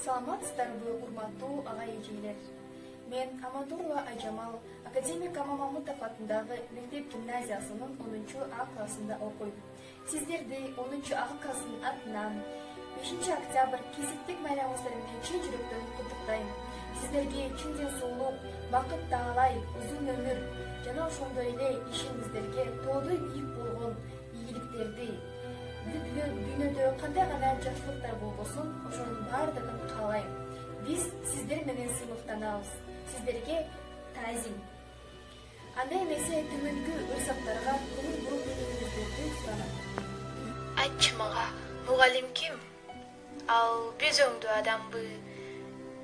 Саламатсыздарбы, урматтуу ага-эжелер. Мен Амадурова Айжамал, академик Мамамутов атындагы мектеп гимназиясынын 10 А классында окуйм. Сиздерди 10 А класынын атынан 5 октябрь кесиптик майрамыңыздар менен чын жүрөктөн куттуктайм. Сиздерге чын денсаулык, бакыт таалай, узун өмүр жана ошондой эле ишиңиздерге тоодой бийик болгон ийгиликтерди, дүйнөдө кандай гана жакшылыктар болбосун, ошонун баардыгын каалайм. Биз сиздер менен сыймыктанабыз. Сиздерге таазим. Андай эмесе төмөнкү ырсактарга көңүл буруп берүүңүздөрдү суранам. Айтчы мага, мугалим ким? Ал биз өңдүү адамбы?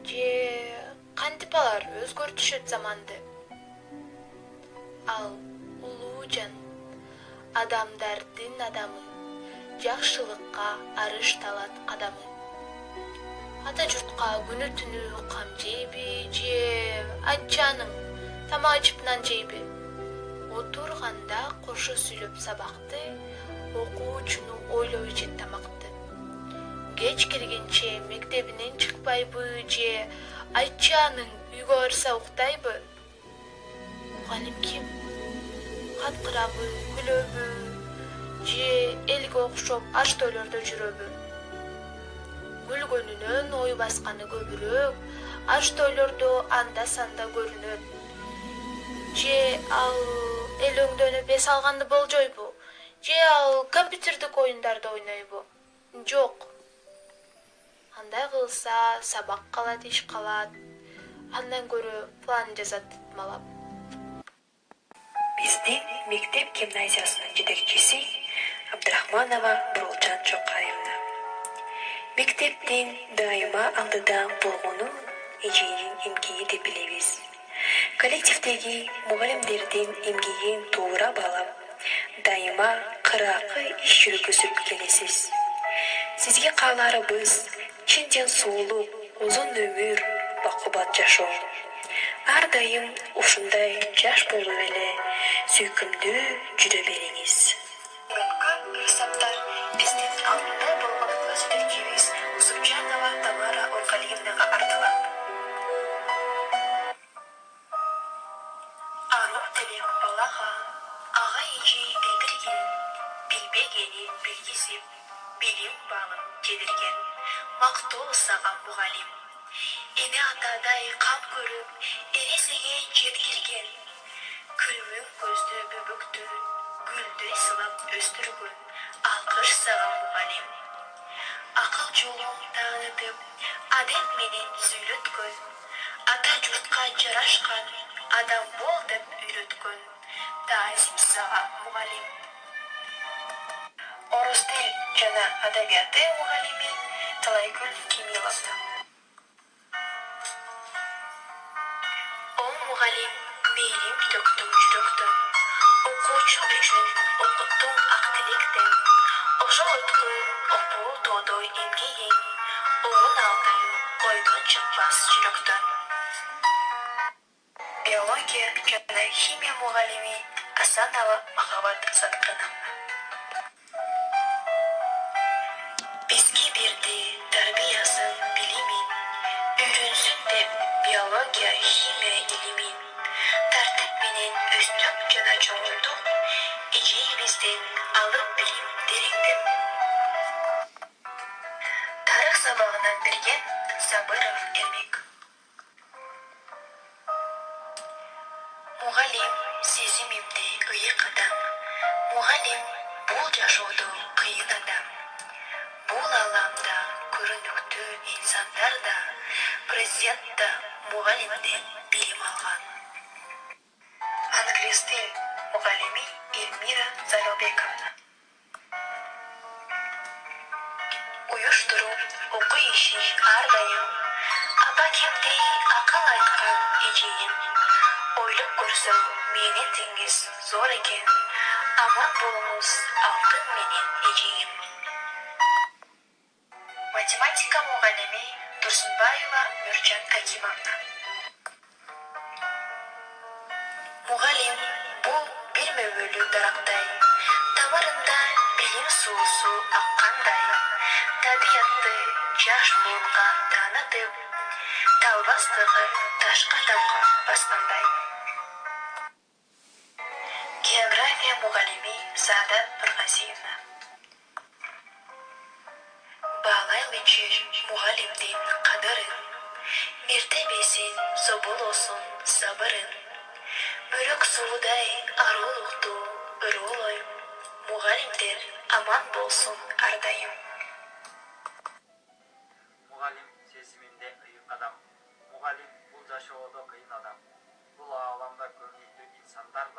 Же кантип алар өзгөртүшөт заманды? Ал улуу жан, адамдардын адамы, жакшылыкка арышталат кадамы. Ата журтка күнү түнү кам жейби, же аччанын тамак ичип нан жейби? Отурганда кошо сүйлөп сабакты, окуучуну ойлоп ичет тамакты. Кеч киргенче мектебинен чыкпайбы, же аччанын үйгө барса уктайбы? Мугалим ким? Каткырабы, күлөбү, же элге окшоп аш тойлордо жүрөбү? Күлгөнүнөн ой басканы көбүрөөк, аш тойлордо анда-санда көрүнөт. Же ал эл өңдөнүп эс алганды болжойбу? Же ал компьютердик оюндарды ойнойбу? Жок. Андай кылса сабак калат, иш калат. Андан көрө план жазат тытмалап. Биздин мектеп гимназиясынын жетекчиси Абдрахманова Бурулжан Чокаевна. Мектептин дайыма алдыда болгону эженин эмгеги деп билебиз. Коллективдеги мугалимдердин эмгегин туура баалап, дайыма кыракы иш жүргүзүп келесиз. Сизге кааларыбыз чын денсаулык, узун өмүр, бакубат жашоо. Ар дайым ушундай жаш болуп эле сүйкүмдүү жүрө бериңиз. Рецептар биздин алдында болгон класс жетекчибиз Тамара Мугалимдерге арналат. Анын телек балага ага эже билдирген, билбегени билгизип, билим багын жедирген. Мактоо сага мугалим. Эне атадай кам көрүп, эресеге жеткирген. Күлмүң көздү бөбөктү, гүлдөй сылап өстүргөн. Алкыш сага мугалим. Акыл жолун таанытып, адет менен сүйлөткөн. Ата журтка жарашкан, адам бол деп үйрөткөн. Таазим сага мугалим. Орус тил жана адабияты мугалими Талайгүл Кемиловна. О мугалим, мейлим төктүң жүрөктөн. Окуучу үчүн окуттуң ак тилектен. Ошол өткөн окуу тоодой эмгегиң, орун алдың ойдон чыкпас жүрөктөн. Биология жана химия мугалими Асанова Махабат Саткановна. Бизге берди тарбиясын, билимин, үйрөнсүн деп биология, химия илимин. Тартип менен өстүк жана чоңойдук, эжейибизден алып билим тереңдеп. Тарых сабагынан берген Сабыров Эрмек. Мугалим сезимимди ыйык адам. Мугалим бул жашоодо кыйын адам. Бул аламда көрүнүктүү инсандар да, президент да мугалимден билим алган. Англис тил мугалими Эльмира Залилбековна. Уюштуруп, окуу иши ар дайым. Аба кемдей акыл айткан эжейим. Ойлоп көрсөм, менен теңиз зор экен. Аман болуңуз алтын менен эжейим. Математика мугалими Турсунбаева Мюржан Акимовна. Мугалим бул бир мөмөлүү дарактай. Тамырында билим суусу аккандай. Табиятты жаш болған танытып, талбастығы ташқа тамға басқандай. География мұғалими Сағдат Нұрғазиевна. Бағалайлынчы мұғалимден қадырын, мертебесін собол olsun сабырын, бөрік сұлудай арулықты ұролойым, мұғалимдер аман болсын ардайым. Мугалим сезімінде ыйык адам. Мугалим бұл жашоодо кыйын адам. Бұл ааламда көрүнүктүү инсандар